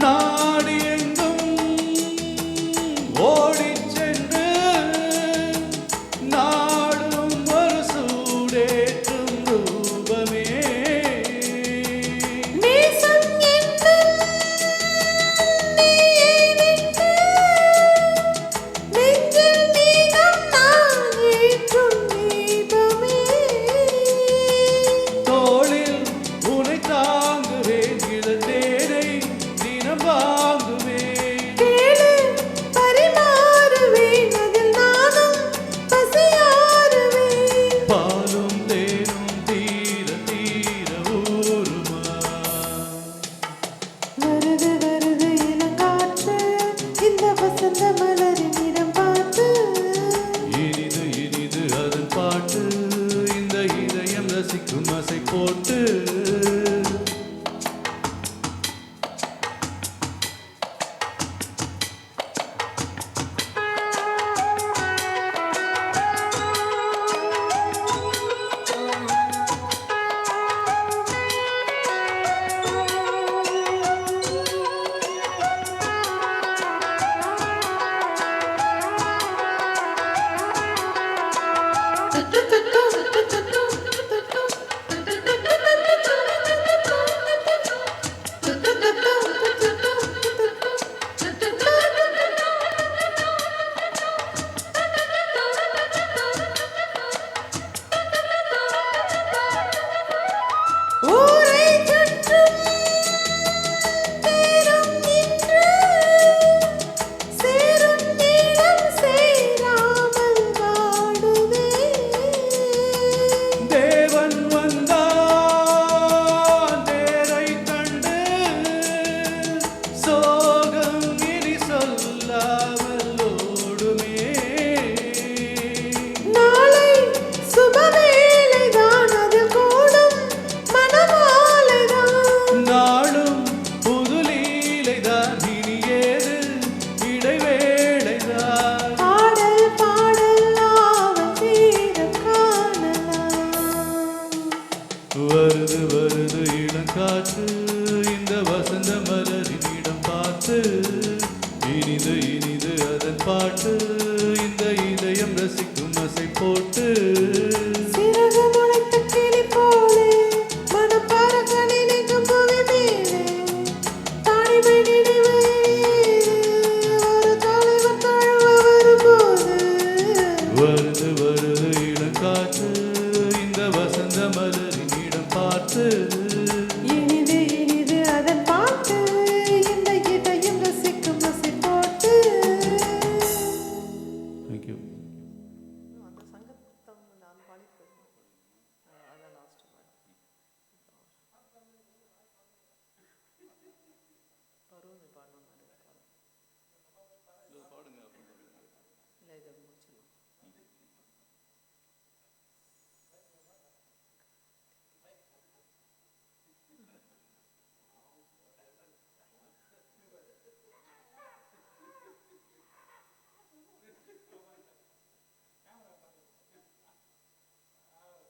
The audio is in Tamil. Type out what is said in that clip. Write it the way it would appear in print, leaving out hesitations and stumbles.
நாடி எங்கும் ஓடிச் சென்று நாடும் ஒரு சூடேற்றும் ரூபமே நேசம் என்னும் நீவிட்டு நெஞ்சில் நீனம் நான் ஏற்றும் தீபமே தோளில் உனை தாங்குவேன் இளந்தேனை தினம் வாங்குவேன் கேளு பரிமாறுவேன் அதில் நானும் பசியாறுவேன் பாலும் தேனும் தீர தீர ஊருமா வருது வருது இளங்காற்று இந்த வசந்த மலரின் இடம் பார்த்து இனிது இனிது அதன் பாட்டு இந்த இதயம் ரசிக்கும் அசை போட்டு ஊரை சுற்றும் தேரும் நின்று சேரும் நீளம் சேராமல் வாடுதே தேவன் வந்தான் தேரை கண்டு சோகம் இனி சொல்லாமல் ஓடுமே நாளை சுபவேளைதான் அது கூடும் மனமாலைதான் நாளும் புது லீலைதான் இனி ஏது இடைவேளைதான் பாடல் பாடல் ஆவல் தீர காணலாம் வருது வருது இளங்காற்று இந்த வசந்த மலரின் இடம் பார்த்து இனிது இனிது அதன் பாட்டு இந்த இதயம் ரசிக்கும் அசை போட்டு சிறகு முளைத்த கிளி போலே மனம் பறக்க நினைக்கும் புவி மேலே தனிமை நினைவு ஒரு தலைவன் தழுவ வரும்போது வருது வருது இளங்காற்று இந்த வசந்த மலரின் இடம் பார்த்து இனிது இனிது அதன் பாட்டு இந்த இதயம் ரசிக்கும் அசை போட்டு தேங்க்யூ அந்த சங்கத்தம் நான் பாடிட்டு அதான் லாஸ்ட் இது